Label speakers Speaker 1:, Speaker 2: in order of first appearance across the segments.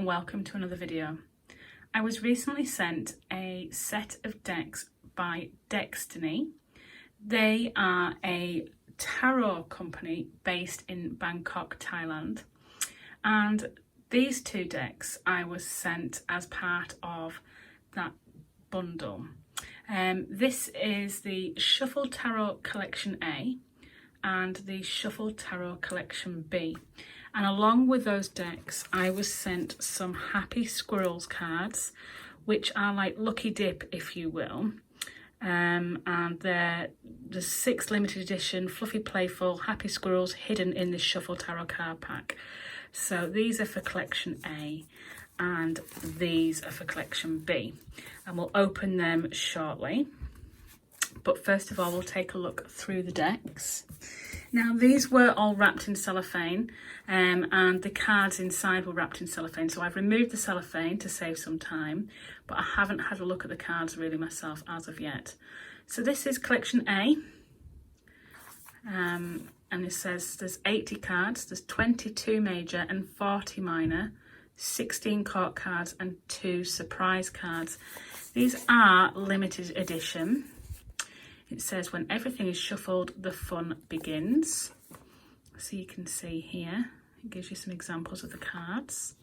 Speaker 1: and welcome to another video. I was recently sent a set of decks by Destiny. They are a tarot company based in Bangkok, Thailand. And these two decks I was sent as part of that bundle. This is the Shuffle Tarot Collection A and the Shuffle Tarot Collection B. And along with those decks, I was sent some Happy Squirrels cards, which are like Lucky Dip, if you will. And they're the 6 limited edition, fluffy, playful, Happy Squirrels hidden in the Shuffle Tarot card pack. So these are for Collection A and these are for Collection B. And we'll open them shortly. But first of all, we'll take a look through the decks. Now, these were all wrapped in cellophane, and the cards inside were wrapped in cellophane. So I've removed the cellophane to save some time, but I haven't had a look at the cards really myself as of yet. So this is Collection A, and it says there's 80 cards, there's 22 major and 40 minor, 16 court cards and 2 surprise cards. These are limited edition. It says when everything is shuffled, the fun begins. So you can see here, it gives you some examples of the cards.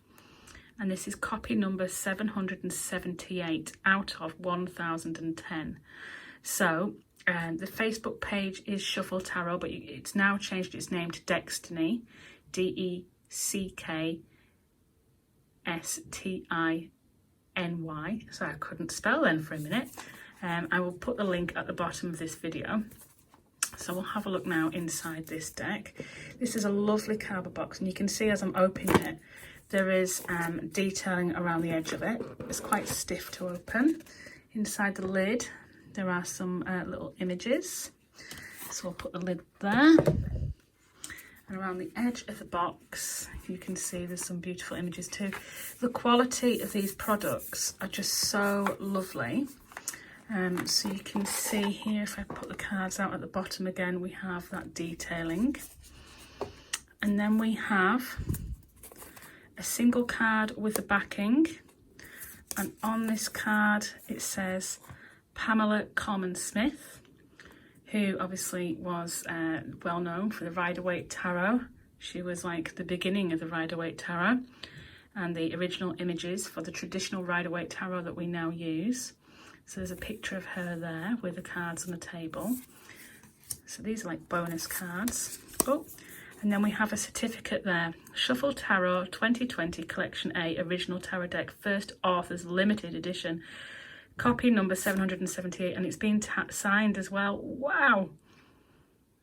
Speaker 1: And this is copy number 778 out of 1010. So the Facebook page is Shuffle Tarot, but it's now changed its name to Destiny, Deckstiny. So I couldn't spell then for a minute. I will put the link at the bottom of this video. So we'll have a look now inside this deck. This is a lovely cardboard box, and you can see as I'm opening it, there is detailing around the edge of it. It's quite stiff to open. Inside the lid, there are some little images. So I'll put the lid there. And around the edge of the box, you can see there's some beautiful images too. The quality of these products are just so lovely. So you can see here, if I put the cards out at the bottom again, we have that detailing. And then we have a single card with the backing. And on this card, it says Pamela Coleman-Smith, who obviously was well known for the Rider-Waite Tarot. She was like the beginning of the Rider-Waite Tarot and the original images for the traditional Rider-Waite Tarot that we now use. So there's a picture of her there with the cards on the table. So these are like bonus cards. Oh, and then we have a certificate there. Shuffle Tarot 2020 Collection A Original Tarot Deck First Authors Limited Edition. Copy number 778, and it's been signed as well. Wow.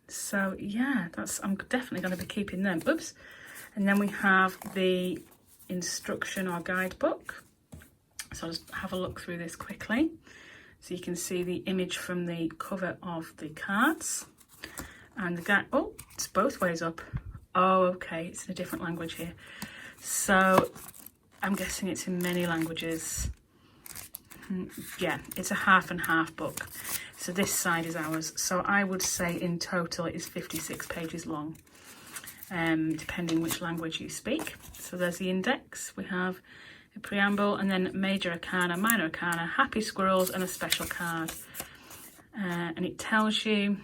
Speaker 1: So yeah, I'm definitely going to be keeping them. Oops. And then we have the instruction or guidebook. So I'll just have a look through this quickly. So you can see the image from the cover of the cards. And the guide, oh, it's both ways up. Oh, okay, it's in a different language here. So I'm guessing it's in many languages. Yeah, it's a half and half book. So this side is ours. So I would say in total it is 56 pages long, depending which language you speak. So there's the index. We have a preamble, and then major arcana, minor arcana, happy squirrels, and a special card. And it tells you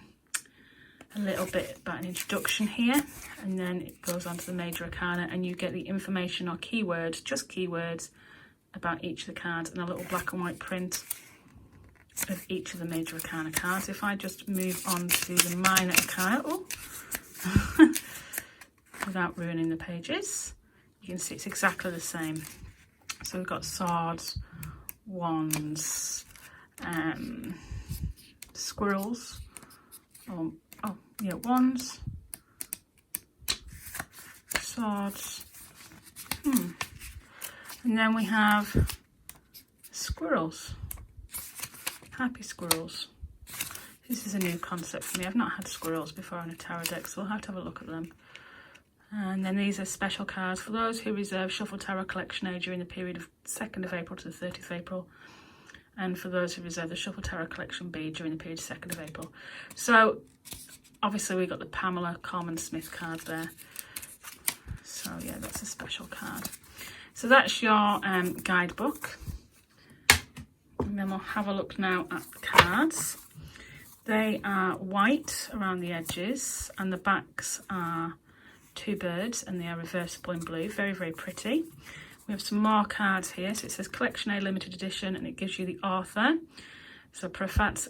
Speaker 1: a little bit about an introduction here, and then it goes on to the major arcana, and you get the information or keywords, just keywords, about each of the cards, and a little black and white print of each of the major arcana cards. If I just move on to the minor arcana, without ruining the pages, you can see it's exactly the same. So we've got swords, wands, squirrels, wands, swords, and then we have squirrels, happy squirrels. This is a new concept for me. I've not had squirrels before on a tarot deck, so we'll have to have a look at them. And then these are special cards for those who reserve Shuffle Tarot Collection A during the period of 2nd of April to the 30th of April. And for those who reserve the Shuffle Tarot Collection B during the period of 2nd of April. So obviously we got the Pamela Coleman-Smith card there. So yeah, that's a special card. So that's your guidebook. And then we'll have a look now at the cards. They are white around the edges and the backs are two birds and they are reversible in blue. Very, very pretty. We have some more cards here. So it says Collection A Limited Edition and it gives you the author. So Prafat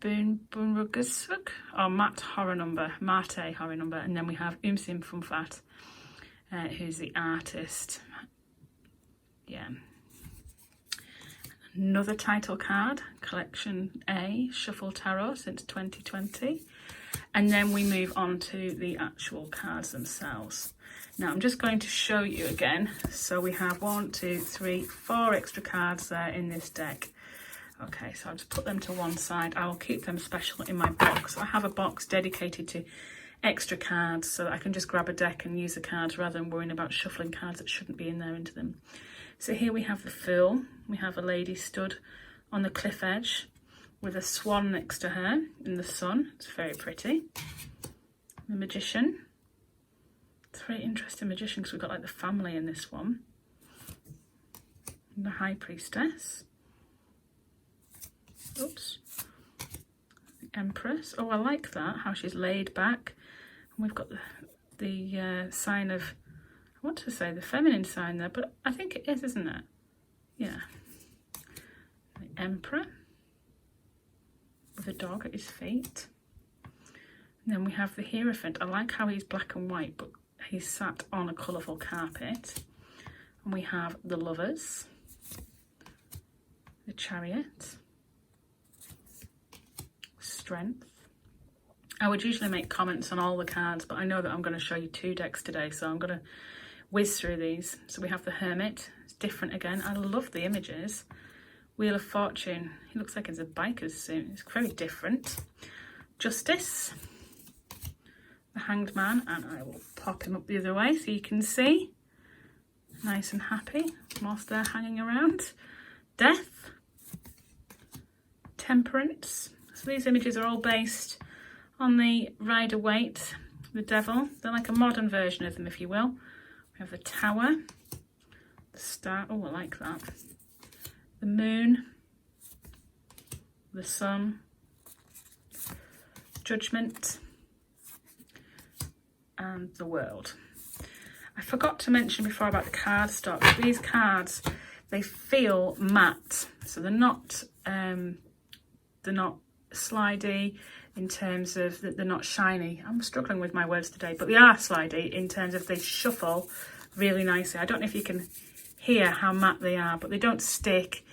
Speaker 1: Bunrugasuk or Mate Horror Number. And then we have Umsim Fumfat, who's the artist. Yeah. Another title card, Collection A, Shuffle Tarot since 2020. And then we move on to the actual cards themselves. Now I'm just going to show you again. So we have 1, 2, 3, 4 extra cards there in this deck. Okay, so I'll just put them to one side. I will keep them special in my box. I have a box dedicated to extra cards so that I can just grab a deck and use the cards rather than worrying about shuffling cards that shouldn't be in there into them. So here we have the Fool. We have a lady stood on the cliff edge with a swan next to her in the sun. It's very pretty. The Magician. It's a very interesting magician because we've got like the family in this one. And the High Priestess. Oops. The Empress. Oh, I like that, how she's laid back. And we've got the sign of, I want to say the feminine sign there, but I think it is, isn't it? Yeah. The Emperor with a dog at his feet. And then we have the Hierophant. I like how he's black and white, but he's sat on a colourful carpet. And we have the Lovers, the Chariot, Strength. I would usually make comments on all the cards, but I know that I'm going to show you 2 decks today, so I'm going to whiz through these. So we have the Hermit. It's different again. I love the images. Wheel of Fortune. He looks like it's a biker's suit. It's very different. Justice. The Hanged Man. And I will pop him up the other way so you can see. Nice and happy whilst they're hanging around. Death. Temperance. So these images are all based on the Rider-Waite, the Devil. They're like a modern version of them, if you will. We have the Tower, the Star. Oh, I like that. The Moon, the Sun, Judgment, and the World. I forgot to mention before about the card stock. These cards, they feel matte, so they're not slidey in terms of that they're not shiny. I'm struggling with my words today, but they are slidey in terms of they shuffle really nicely. I don't know if you can hear how matte they are, but they don't stick.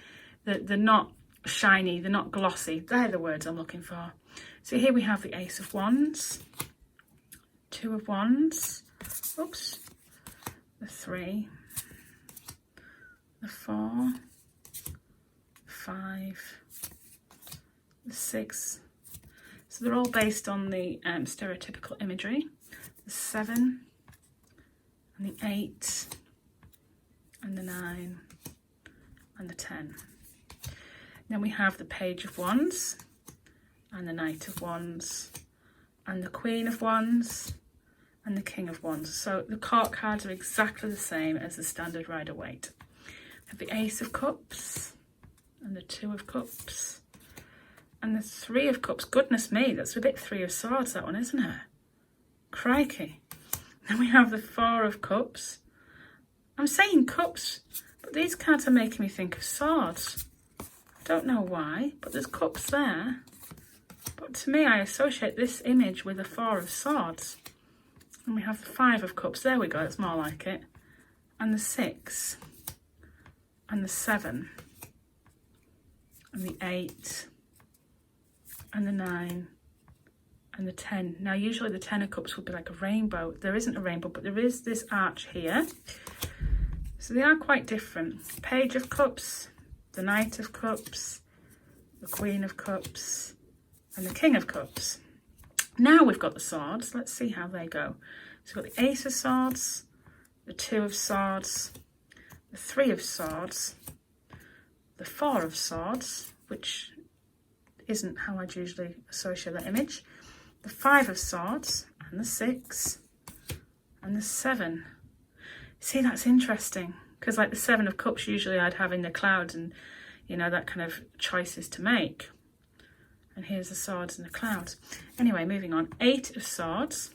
Speaker 1: They're not shiny, they're not glossy. They're the words I'm looking for. So here we have the Ace of Wands, 2 of Wands, oops, the 3, the 4, 5, the 6. So they're all based on the stereotypical imagery. The 7 and the 8 and the 9 and the 10. Then we have the Page of Wands and the Knight of Wands and the Queen of Wands and the King of Wands. So the court cards are exactly the same as the standard Rider-Waite. We have the Ace of Cups and the 2 of Cups and the 3 of Cups. Goodness me, that's a bit 3 of Swords, that one, isn't it? Crikey. Then we have the 4 of Cups. I'm saying cups, but these cards are making me think of swords. I don't know why, but there's cups there. But to me, I associate this image with the 4 of Swords. And we have the 5 of Cups. There we go, it's more like it. And the 6. And the 7. And the 8. And the 9. And the 10. Now, usually the 10 of Cups would be like a rainbow. There isn't a rainbow, but there is this arch here. So they are quite different. Page of Cups, the Knight of Cups, the Queen of Cups, and the King of Cups. Now we've got the swords. Let's see how they go. So we've got the Ace of Swords, the 2 of Swords, the 3 of Swords, the 4 of Swords, which isn't how I'd usually associate that image, the 5 of Swords, and the 6, and the 7. See, that's interesting, because like the Seven of Cups, usually I'd have in the clouds and, you know, that kind of choices to make. And here's the Swords and the clouds. Anyway, moving on. 8 of Swords,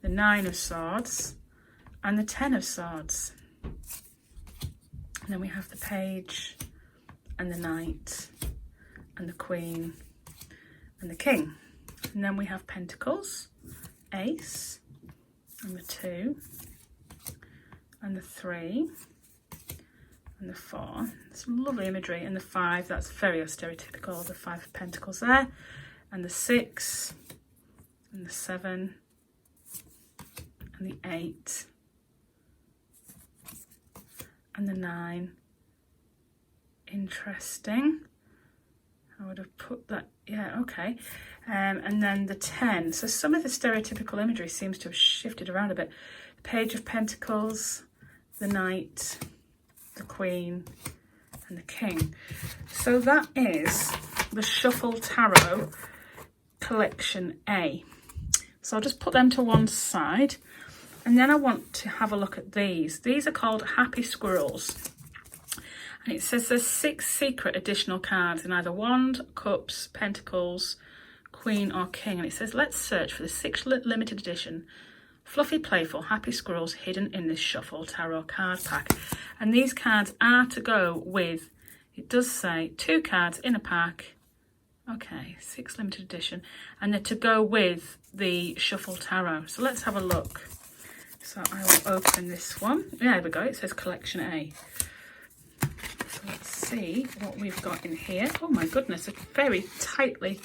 Speaker 1: the 9 of Swords, and the 10 of Swords. And then we have the Page and the Knight and the Queen and the King. And then we have Pentacles, Ace, and the 2, and the 3, and the 4. Some lovely imagery. And the 5, that's very stereotypical, the 5 of Pentacles there. And the 6, and the 7, and the 8, and the 9. Interesting. I would have put that, yeah, okay. And then the 10. So some of the stereotypical imagery seems to have shifted around a bit. The Page of Pentacles, the Knight, the Queen, and the King. So that is the Shuffle Tarot Collection A. So I'll just put them to one side. And then I want to have a look at these. These are called Happy Squirrels. And it says there's 6 secret additional cards in either Wand, Cups, Pentacles, Queen or King. And it says, let's search for the 6 limited edition fluffy, playful, happy squirrels hidden in this Shuffle Tarot card pack. And these cards are to go with, it does say 2 cards in a pack. Okay, 6 limited edition. And they're to go with the Shuffle Tarot. So let's have a look. So I will open this one. Yeah, there we go. It says Collection A. So let's see what we've got in here. Oh my goodness, it's very tightly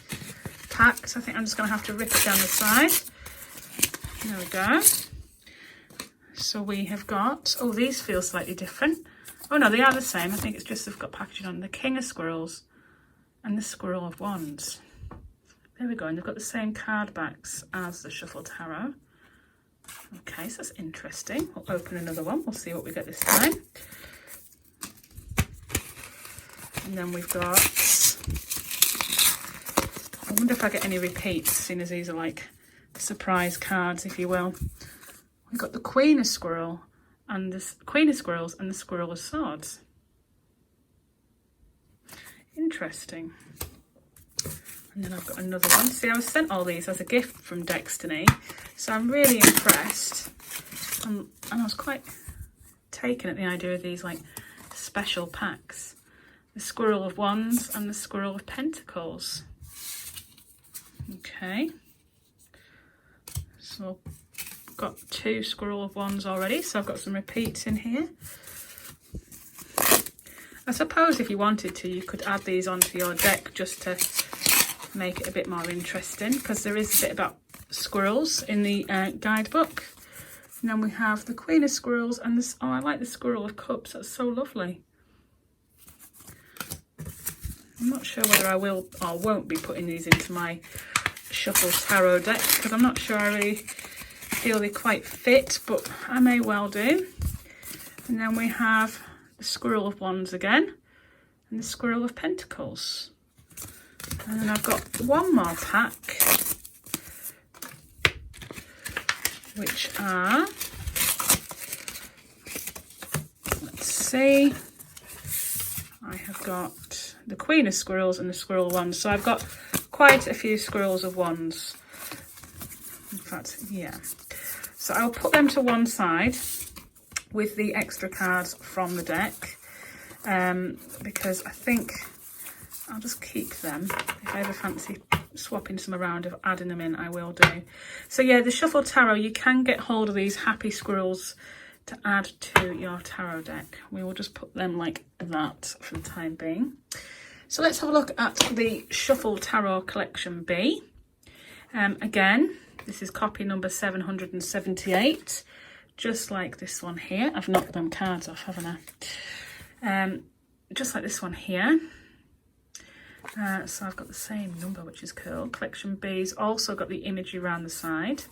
Speaker 1: packed. I think I'm just going to have to rip it down the side. There we go. So we have got, oh, these feel slightly different. Oh no, they are the same. I think it's just they've got packaging on. The King of Squirrels and the Squirrel of Wands. There we go. And they've got the same card backs as the Shuffle Tarot. Okay, so that's interesting. We'll open another one. We'll see what we get this time. And then we've got, I wonder if I get any repeats, seeing as these are like surprise cards, if you will. We've got the Queen of Squirrel and the Queen of Squirrels and the Squirrel of Swords. Interesting. And then I've got another one. See, I was sent all these as a gift from Destiny, so I'm really impressed. And I was quite taken at the idea of these like special packs. The Squirrel of Wands and the Squirrel of Pentacles. Okay. So I've got 2 Squirrel of Wands already, so I've got some repeats in here. I suppose if you wanted to, you could add these onto your deck just to make it a bit more interesting, because there is a bit about squirrels in the guidebook. And then we have the Queen of Squirrels and this, oh, I like the Squirrel of Cups. That's so lovely. I'm not sure whether I will or won't be putting these into my Shuffle Tarot deck, because I'm not sure I really feel they quite fit, but I may well do. And then we have the Squirrel of Wands again and the Squirrel of Pentacles. And then I've got one more pack, which are, let's see, I have got the Queen of Squirrels and the Squirrel of Wands. So I've got quite a few Squirrels of Wands. In fact, yeah. So I'll put them to one side with the extra cards from the deck, because I think I'll just keep them. If I ever fancy swapping some around, if adding them in, I will do. So yeah, the Shuffle Tarot, you can get hold of these happy squirrels to add to your tarot deck. We will just put them like that for the time being. So let's have a look at the Shuffle Tarot Collection B. Again, this is copy number 778, just like this one here. I've knocked them cards off, haven't I? Just like this one here. So I've got the same number, which is cool. Collection B's also got the imagery around the side.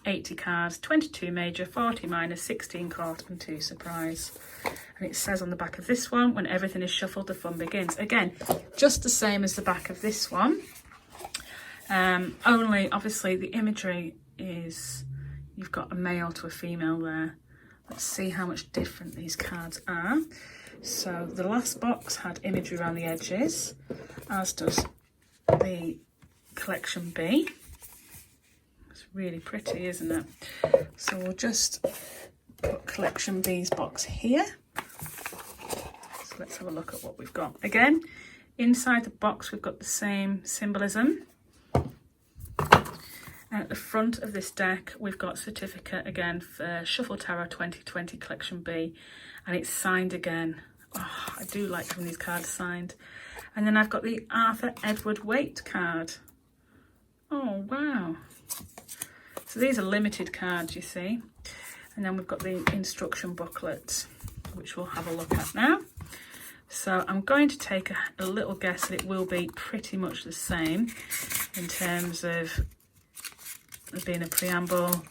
Speaker 1: 80 cards, 22 major, 40 minor, 16 quarter and 2 surprise. And it says on the back of this one, when everything is shuffled, the fun begins. Again, just the same as the back of this one. Only, obviously, the imagery is, you've got a male to a female there. Let's see how much different these cards are. So the last box had imagery around the edges, as does the collection B. It's really pretty, isn't it? So we'll just put collection B's box here. So let's have a look at what we've got. Again, inside the box we've got the same symbolism. And at the front of this deck we've got certificate again for Shuffle Tarot 2020 collection B, and it's signed again. Oh, I do like having these cards signed. And then I've got the Arthur Edward Waite card. Oh wow. So these are limited cards, you see. And then we've got the instruction booklet, which we'll have a look at now. So I'm going to take a little guess that it will be pretty much the same in terms of there being a preamble.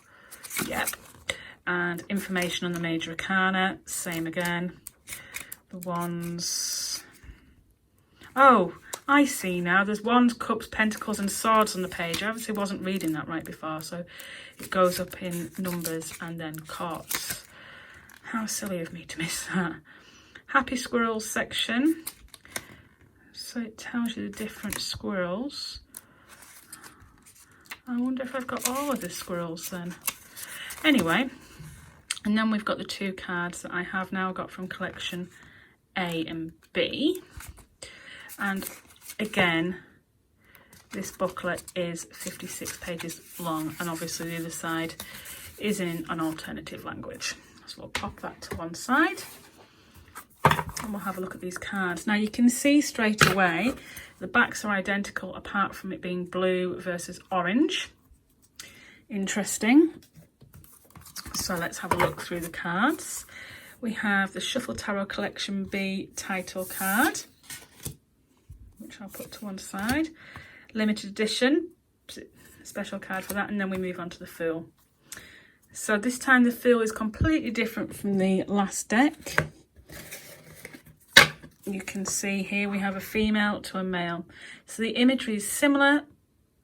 Speaker 1: Yep. And information on the major arcana, same again. The wands. Oh, I see now. There's wands, cups, pentacles and swords on the page. I obviously wasn't reading that right before, so it goes up in numbers and then courts. How silly of me to miss that. Happy Squirrels section. So it tells you the different squirrels. I wonder if I've got all of the squirrels then. Anyway, and then we've got the two cards that I have now got from collection A and B. And again, this booklet is 56 pages long, and obviously the other side is in an alternative language. So we'll pop that to one side and we'll have a look at these cards. Now you can see straight away the backs are identical apart from it being blue versus orange. Interesting. So let's have a look through the cards. We have the Shuffle Tarot Collection B title card, which I'll put to one side. Limited edition, special card for that, and then we move on to the Fool. So this time the Fool is completely different from the last deck. You can see here we have a female to a male. So the imagery is similar,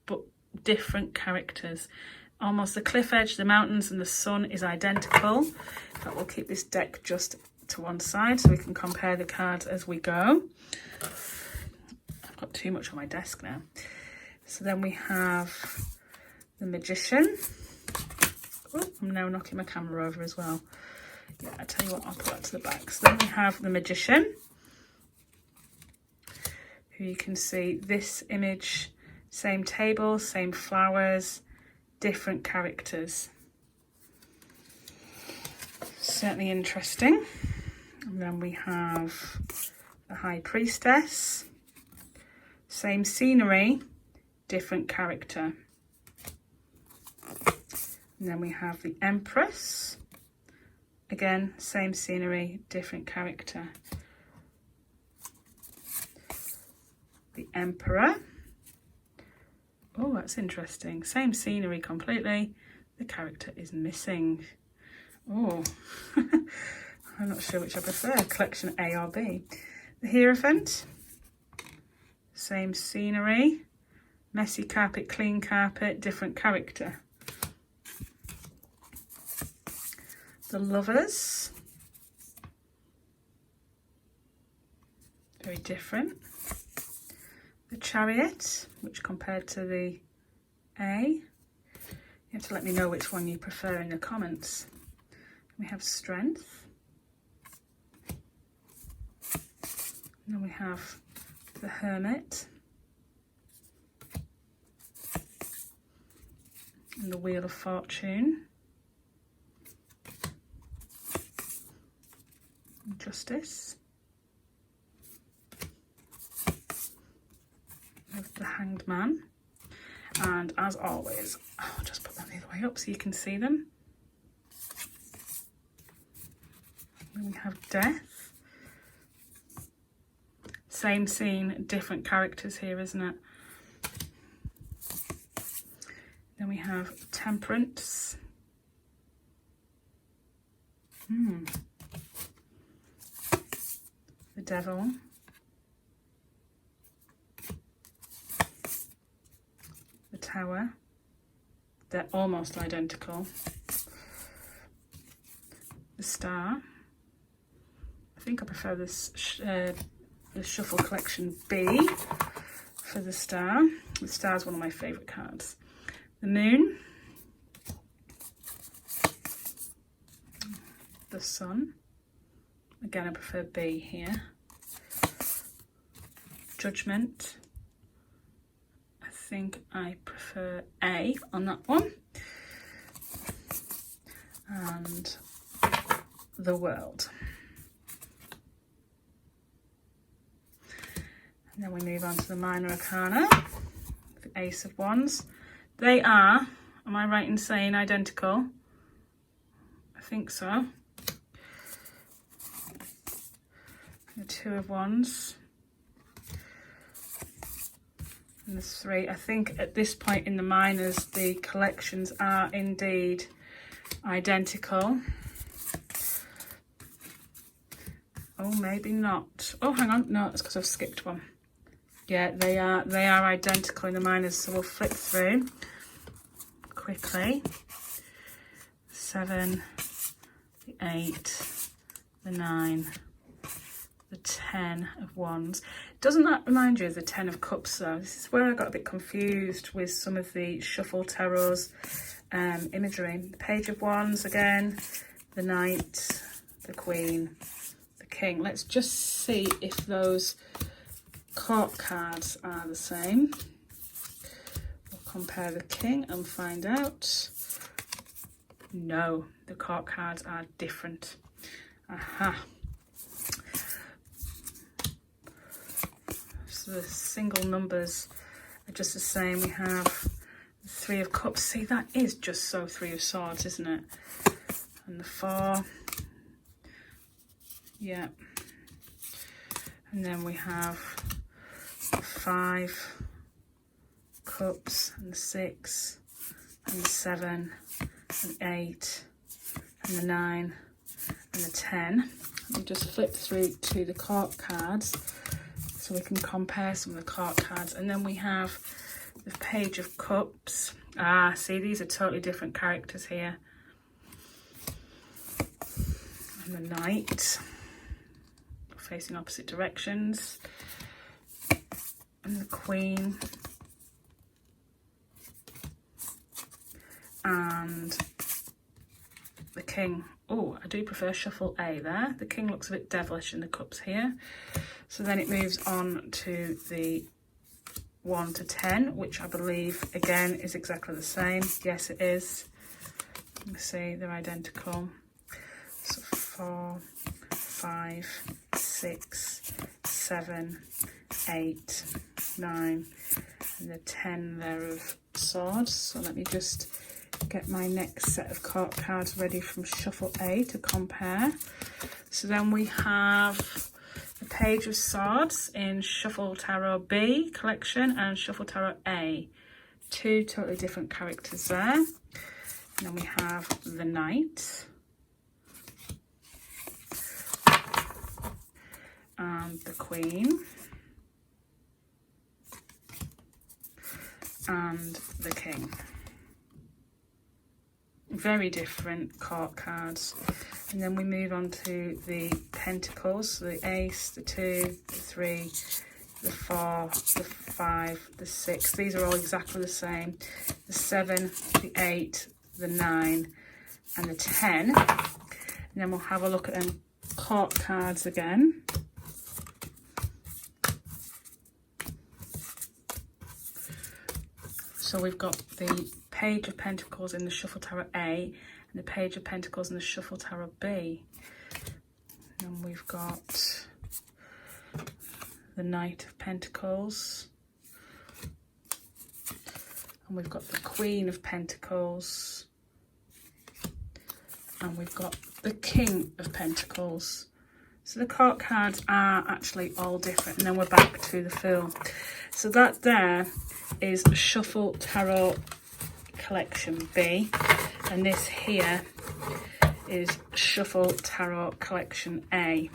Speaker 1: but different characters. Almost the cliff edge, the mountains and the sun is identical. But we'll keep this deck just to one side so we can compare the cards as we go. I've got too much on my desk now. So then we have the Magician. Oh, I'm now knocking my camera over as well. Yeah, I tell you what, I'll put that to the back. So then we have the Magician, who you can see this image, same table, same flowers, different characters. Certainly interesting. And then we have the High Priestess, same scenery, different character. And then we have the Empress, again same scenery, different character. The Emperor. Oh, that's interesting. Same scenery completely. The character is missing. Oh, I'm not sure which I prefer, collection A or B. The Hierophant. Same scenery. Messy carpet, clean carpet, different character. The Lovers. Very different. The Chariot, which compared to the A. You have to let me know which one you prefer in the comments. We have Strength. And then we have the Hermit. And the Wheel of Fortune. And Justice. Of the Hanged Man, and as always I'll just put them the other way up so you can see them. Then we have Death, same scene, different characters here, isn't it? Then we have Temperance, the Devil, Tower. They're almost identical. the star. I think I prefer this the Shuffle Collection B for the star. The star is one of my favourite cards. The moon, the sun, again I prefer B here. Judgment, I think I prefer A on that one. And the world. And then we move on to the minor arcana, the Ace of Wands. They are, am I right in saying identical? I think so. The Two of Wands. And the Three. I think at this point in the minors, the collections are indeed identical. Oh, maybe not. Oh, hang on. No, it's because I've skipped one. Yeah, they are identical in the minors, so we'll flip through quickly. 7, the 8, the 9, the 10 of Wands. Doesn't that remind you of the 10 of Cups though? This is where I got a bit confused with some of the Shuffle Tarot's imagery. The Page of Wands again, the Knight, the Queen, the King. Let's just see if those court cards are the same. We'll compare the King and find out. No, the court cards are different. Aha. So the single numbers are just the same. We have the Three of Cups. See, that is just so Three of Swords, isn't it? And the 4. Yeah. And then we have 5 Cups and the 6 and the 7 and 8 and the 9 and the 10. Let me just flip through to the court cards so we can compare some of the court cards. And then we have the Page of Cups. Ah, see, these are totally different characters here. And the Knight, facing opposite directions. And the Queen. And the King. Oh, I do prefer Shuffle A there. The King looks a bit devilish in the cups here. So then it moves on to the 1 to 10, which I believe, again, is exactly the same. Yes, it is. You see, they're identical. So 4, 5, 6, 7, 8, 9, and the 10 there of Swords. So let me just get my next set of court cards ready from Shuffle A to compare. So then we have the Page of Swords in Shuffle Tarot B collection and Shuffle Tarot A. Two totally different characters there. And then we have the Knight. And the Queen. And the King. Very different court cards. And then we move on to the Pentacles, so the Ace, the 2, the 3, the 4, the 5, the 6. These are all exactly the same. The 7, the 8, the 9, and the 10. And then we'll have a look at them court cards again. So we've got the Page of Pentacles in the Shuffle Tarot A and the Page of Pentacles in the Shuffle Tarot B. And we've got the Knight of Pentacles. And we've got the Queen of Pentacles. And we've got the King of Pentacles. So the court cards are actually all different. And then we're back to the Fool. So that there is Shuffle Tarot Collection B, and this here is Shuffle Tarot Collection A.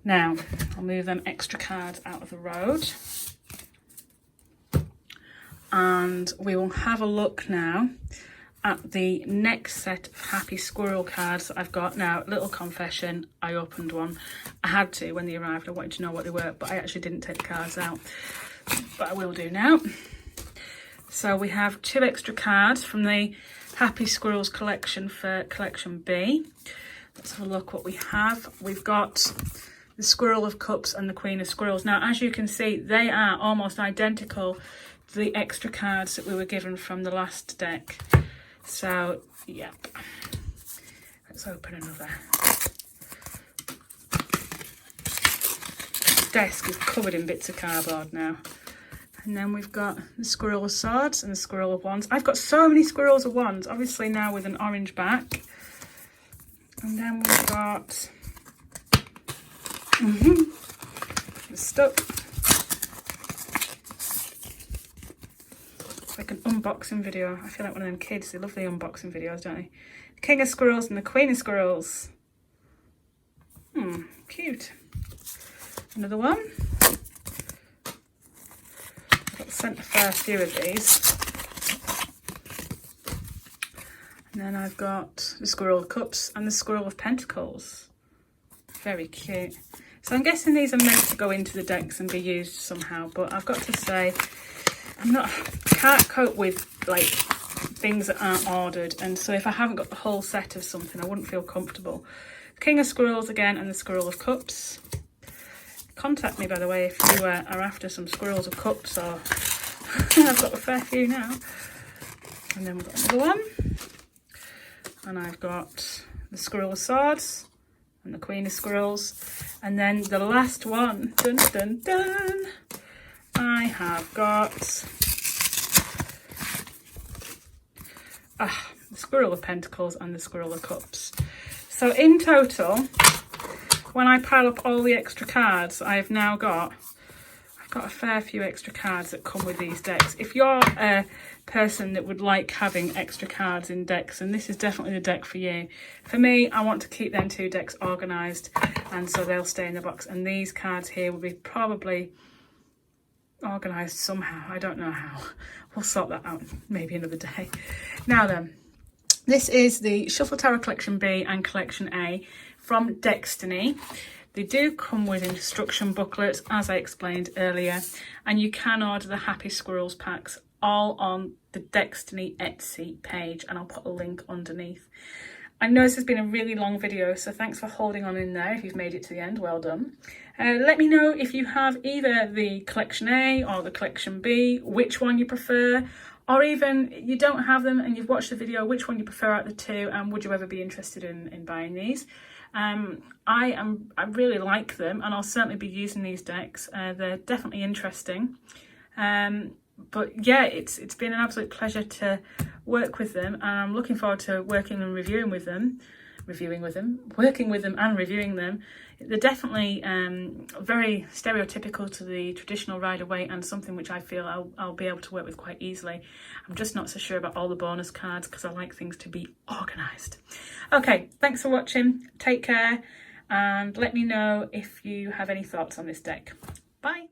Speaker 1: Now I'll move them extra cards out of the road and we will have a look now at the next set of Happy Squirrel cards that I've got. Now, little confession, I opened one. I had to when they arrived. I wanted to know what they were, but I actually didn't take the cards out. But I will do now. So we have 2 extra cards from the Happy Squirrels collection for collection B. Let's have a look what we have. We've got the Squirrel of Cups and the Queen of Squirrels. Now, as you can see, they are almost identical to the extra cards that we were given from the last deck. So, yep. Let's open another. This desk is covered in bits of cardboard now. And then we've got the Squirrel of Swords and the Squirrel of Wands. I've got so many Squirrels of Wands, obviously now with an orange back. And then we've got it's stuck. It's like an unboxing video. I feel like one of them kids. They love the unboxing videos, don't they? The King of Squirrels and the Queen of Squirrels. Cute. Another one. I've got sent a fair few of these. And then I've got the Squirrel of Cups and the Squirrel of Pentacles. Very cute. So I'm guessing these are meant to go into the decks and be used somehow, but I've got to say, I can't cope with like things that aren't ordered, and so if I haven't got the whole set of something, I wouldn't feel comfortable. The King of Squirrels again and the Squirrel of Cups. Contact me, by the way, if you are after some Squirrels of Cups, or I've got a fair few now. And then we've got another one. And I've got the Squirrel of Swords and the Queen of Squirrels. And then the last one, dun dun dun, I have got the Squirrel of Pentacles and the Squirrel of Cups. So in total, when I pile up all the extra cards I've now got, I've got a fair few extra cards that come with these decks. If you're a person that would like having extra cards in decks, and this is definitely the deck for you. For me, I want to keep them 2 decks organised, and so they'll stay in the box. And these cards here will be probably organised somehow. I don't know how. We'll sort that out maybe another day. Now then, this is the Shuffle Tarot Collection B and Collection A from Destiny. They do come with instruction booklets, as I explained earlier, and you can order the Happy Squirrels packs all on the Destiny Etsy page, and I'll put a link underneath. I know this has been a really long video, so thanks for holding on in there. If you've made it to the end, well done. Let me know if you have either the Collection A or the Collection B, which one you prefer, or even you don't have them and you've watched the video, which one you prefer out of the 2, and would you ever be interested in buying these? I really like them, and I'll certainly be using these decks. They're definitely interesting. But yeah, it's been an absolute pleasure to work with them, and I'm looking forward to working and working with them and reviewing them. They're definitely very stereotypical to the traditional Rider-Waite, and something which I feel I'll be able to work with quite easily. I'm just not so sure about all the bonus cards because I like things to be organised. Okay, thanks for watching. Take care, and let me know if you have any thoughts on this deck. Bye.